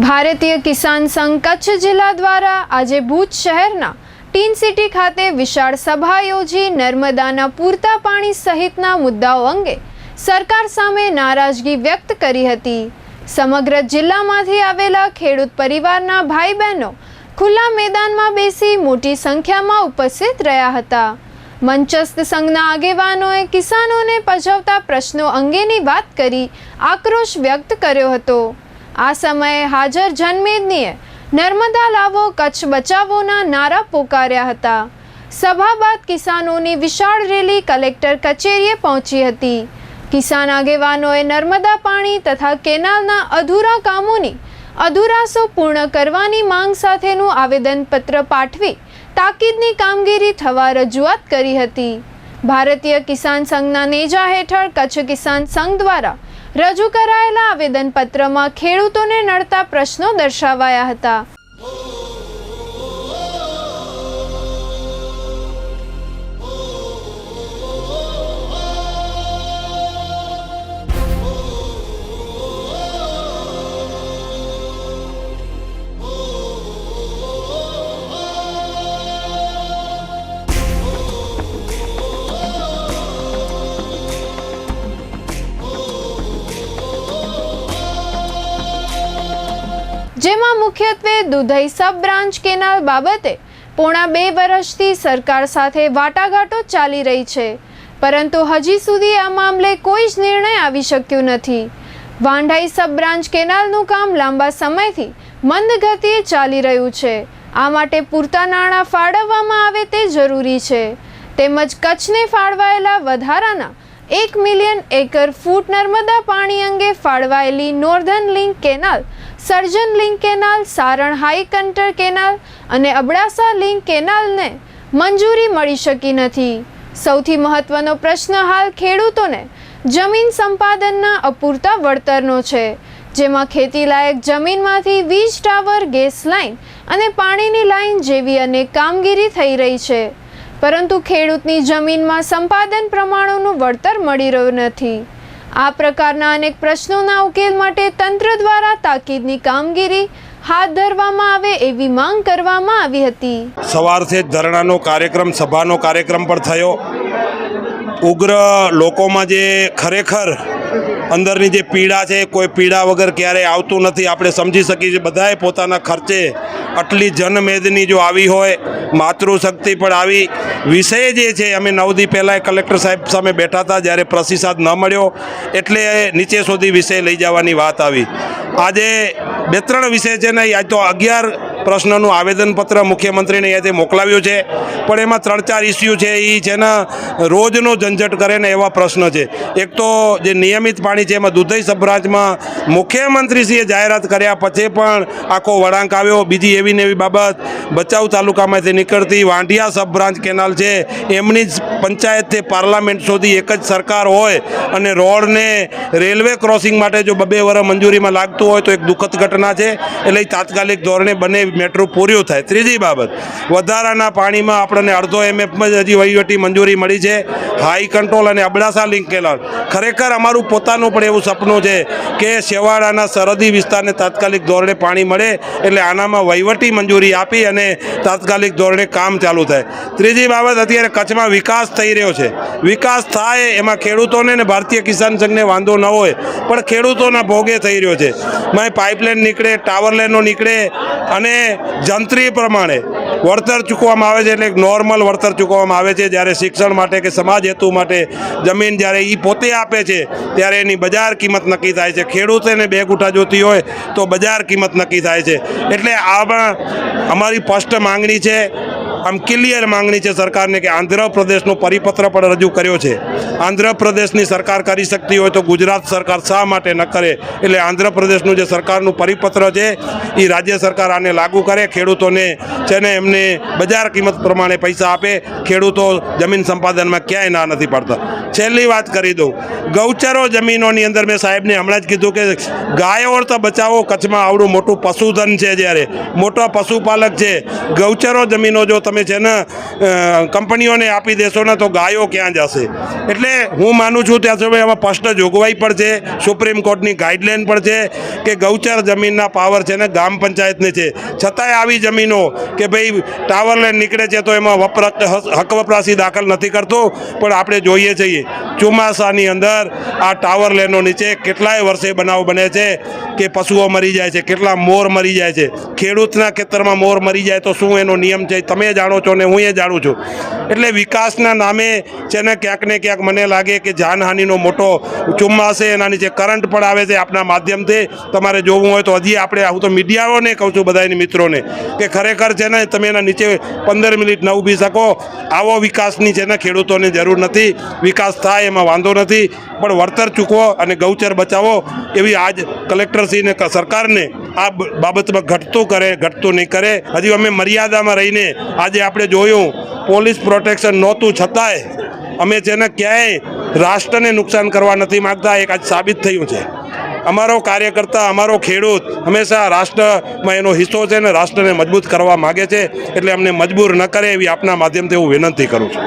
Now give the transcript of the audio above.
ભારતીય કિસાન સંઘ કચ્છ જિલ્લા દ્વારા આજે ભુજ શહેરના ટીન સિટી ખાતે વિશાળ સભા યોજી નર્મદાના પૂરતા પાણી સહિતના મુદ્દાઓ અંગે સરકાર સામે નારાજગી વ્યક્ત કરી હતી। સમગ્ર જિલ્લામાંથી આવેલા ખેડૂત પરિવારના ભાઈ બહેનો ખુલ્લા મેદાનમાં બેસી મોટી સંખ્યામાં ઉપસ્થિત રહ્યા હતા। મંચસ્થ સંઘના આગેવાનોએ કિસાનોને પજવતા પ્રશ્નો અંગેની વાત કરી આક્રોશ વ્યક્ત કર્યો હતો। આ સમયે હાજર જનમેદનીએ નર્મદા લાવો કચ્છ બચાવોના નારા પોકાર્યા હતા। સભા બાદ કિસાનોની વિશાળ રેલી કલેક્ટર કચેરીએ પહોંચી હતી। કિસાન આગેવાનોએ નર્મદા પાણી તથા કેનાલના અધૂરા કામોની અધૂરાશો પૂર્ણ કરવાની માંગ સાથેનું આવેદનપત્ર પાઠવી તાકીદની કામગીરી થવા રજૂઆત કરી હતી। ભારતીય કિસાન સંઘના નેજા હેઠળ કચ્છ કિસાન સંઘ દ્વારા રજૂ કરાયેલા આવેદનપત્રમાં ખેડૂતોને નડતા પ્રશ્નો દર્શાવાયા હતા। જેમાં મુખ્યત્વે દુધઈ સબ બ્રાન્ચ કેનાલ બાબતે પોણા 2 વર્ષથી સરકાર સાથે વાટાઘાટો ચાલી રહી છે, પરંતુ હજી સુધી આ મામલે કોઈ જ નિર્ણય આવી શક્યો નથી। વાંઢાઈ સબ બ્રાન્ચ કેનાલનું કામ લાંબા સમયથી મંદ ગતિએ ચાલી રહ્યું છે। આ માટે પૂરતા નાણાં ફાળવવામાં આવે તે જરૂરી છે, તેમજ કચ્છને ફાળવાયેલા વધારાના 1 મિલિયન એકર ફૂટ નર્મદા પાણી અંગે ફાળવાયેલી નોર્ધન લિંક કેનાલ, સર્જન લિંક કેનાલ, સારણ હાઈ કન્ટર કેનાલ અને અબડાસા લિંક કેનાલને મંજૂરી મળી શકી નથી। સૌથી મહત્વનો પ્રશ્ન હાલ ખેડૂતોને જમીન સંપાદનના અપૂરતા વળતરનો છે, જેમાં ખેતીલાયક જમીનમાંથી વીજ ટાવર, ગેસ લાઇન અને પાણીની લાઇન જેવી અનેક કામગીરી થઈ રહી છે, પરંતુ ખેડૂતની જમીનમાં સંપાદન પ્રમાણોનું વળતર મળી રહ્યું નથી। આ પ્રકારના અનેક પ્રશ્નોના ઉકેલ માટે તંત્ર દ્વારા તાકીદની કામગીરી હાથ ધરવામાં આવે એવી માંગ કરવામાં આવી હતી। સવારથી જ ધરણાનો કાર્યક્રમ, સભાનો કાર્યક્રમ પણ થયો। ઉગ્ર લોકોમાં જે ખરેખર અંદરની જે પીડા છે, કોઈ પીડા વગર ક્યારેય આવતું નથી, આપણે સમજી શકીએ છીએ। બધાએ પોતાના ખર્ચે આટલી જનમેદની જો આવી હોય, માતૃશક્તિ પણ આવી વિષય જે છે, અમે 9 દી પહેલાં કલેક્ટર સાહેબ સામે બેઠા હતા, જ્યારે પ્રતિસાદ ન મળ્યો એટલે નીચે સુધી વિષય લઈ જવાની વાત આવી। આજે 2-3 વિષય છે ને, આજ તો 11 પ્રશ્નનું આવેદનપત્ર મુખ્યમંત્રીને અહીંયાથી મોકલાવ્યું છે, પણ એમાં 3-4 ઇસ્યુ છે એ છે ને રોજનો ઝંઝટ કરે ને એવા પ્રશ્ન છે। એક તો જે નિયમિત પાણી છે એમાં દુધઈ સબ બ્રાન્ચમાં મુખ્યમંત્રીશ્રીએ જાહેરાત કર્યા પછી પણ આખો વળાંક આવ્યો। બીજી એવી ને એવી બાબત, ભચાઉ તાલુકામાંથી નીકળતી વાંઢિયા સબ બ્રાન્ચ કેનાલ છે, એમની જ પંચાયતથી પાર્લામેન્ટ સુધી એક જ સરકાર હોય અને રોડને રેલવે ક્રોસિંગ માટે જો 2 વર્ષ મંજૂરીમાં લાગતું હોય તો એક દુઃખદ ઘટના છે, એટલે તાત્કાલિક ધોરણે બંને મેટ્રો પૂર્યું થાય। ત્રીજી બાબત, વધારાના પાણીમાં આપણને અડધો MF હજી વહીવટી મંજૂરી મળી છે, હાઈ કંટ્રોલ અને અબડાસા લિંક કેનાલ। ખરેખર અમારું પોતાનું પણ એવું સપનું છે કે છેવાડાના સરહદી વિસ્તારને તાત્કાલિક ધોરણે પાણી મળે, એટલે આનામાં વહીવટી મંજૂરી આપી અને તાત્કાલિક ધોરણે કામ ચાલુ થાય। ત્રીજી બાબત, અત્યારે કચ્છમાં વિકાસ થઈ રહ્યો છે, વિકાસ થાય એમાં ખેડૂતોને ને ભારતીય કિસાન સંઘને વાંધો ન હોય, પણ ખેડૂતોના ભોગે થઈ રહ્યો છે। પાઇપલાઇન નીકળે, ટાવર લાઈનો નીકળે અને જંત્રી પ્રમાણે વળતર ચૂકવવામાં આવે છે, એટલે નોર્મલ વળતર ચૂકવવામાં આવે છે। જ્યારે શિક્ષણ માટે કે સમાજ હેતુ માટે જમીન જ્યારે એ પોતે આપે છે ત્યારે એની બજાર કિંમત નક્કી થાય છે। ખેડૂતોને 2 ગુઠા જોતી હોય તો બજાર કિંમત નક્કી થાય છે। એટલે આમાં અમારી સ્પષ્ટ માંગણી છે, આમ ક્લિયર માંગણી છે સરકારને કે આંધ્રપ્રદેશનો પરિપત્ર પણ રજૂ કર્યો છે। આંધ્રપ્રદેશની સરકાર કરી શકતી હોય તો ગુજરાત સરકાર શા માટે ન કરે? એટલે આંધ્રપ્રદેશનું જે સરકારનું પરિપત્ર છે એ રાજ્ય સરકાર આને લાગુ કરે, ખેડૂતોને છે ને એમને બજાર કિંમત પ્રમાણે પૈસા આપે, ખેડૂતો જમીન સંપાદનમાં ક્યાંય ના નથી પાડતા। છેલ્લી વાત કરી દઉં, ગૌચરો જમીનોની અંદર મેં સાહેબને હમણાં જ કીધું કે ગાયો તો બચાવો, કચ્છમાં આવડું મોટું પશુધન છે, જ્યારે મોટો પશુપાલક છે, ગૌચરો જમીનો જો તમે છે ને કંપનીઓને આપી દેશો ને તો ગાયો ક્યાં જશે? એટલે હું માનું છું ત્યાં સુધી એમાં સ્પષ્ટ જોગવાઈ પણ છે, સુપ્રીમ કોર્ટની ગાઈડલાઈન પણ છે કે ગૌચર જમીનના પાવર છે ને ગ્રામ પંચાયતને છે. છતાંય આવી જમીનો કે ભાઈ ટાવર લાઈન નીકળે છે તો એમાં હક વપરાશી દાખલ નથી કરતો. પણ આપણે જોઈએ છીએ ચોમાસાની અંદર આ ટાવર લાઈનો નીચે કેટલાય વર્ષે બનાવ બને છે કે પશુઓ મરી જાય છે, કેટલા મોર મરી જાય છે. ખેડૂતના ખેતરમાં મોર મરી જાય તો શું એનો નિયમ છે? તમે જાણો છો ને હું એ જાણું છું. એટલે વિકાસના નામે છે ને ક્યાંક ને ક્યાંક મને લાગે કે જાનહાનિનો મોટો ચોમાસે એના નીચે કરંટ પણ આવે છે. આપના માધ્યમથી તમારે જોવું હોય તો હજી આપણે હું તો મીડિયાઓને કહું છું બધાની મિત્રોને કે ખરેખર છે ને તમે એના નીચે 15 મિનિટ ન ઊભી શકો. આવો વિકાસની છે ને ખેડૂતોને જરૂર નથી. વિકાસ થાય એમાં વાંધો નથી, પણ વળતર ચૂકવો અને ગૌચર બચાવો એવી આજ કલેક્ટરશ્રીને સરકારને આ બાબતમાં ઘટતું નહીં કરે. હજી અમે મર્યાદામાં રહીને આજે આપણે જોયું પોલીસ પ્રોટેક્શન નહોતું છતાંય અમે છે ને ક્યાંય રાષ્ટ્રને નુકસાન કરવા નથી માગતા. એક આજ સાબિત થયું છે. અમારો કાર્યકર્તા, અમારો ખેડૂત હંમેશા રાષ્ટ્રમાં એનો હિસ્સો છે ને રાષ્ટ્રને મજબૂત કરવા માગે છે. એટલે અમને મજબૂર ન કરે એવી આપના માધ્યમથી હું વિનંતી કરું છું.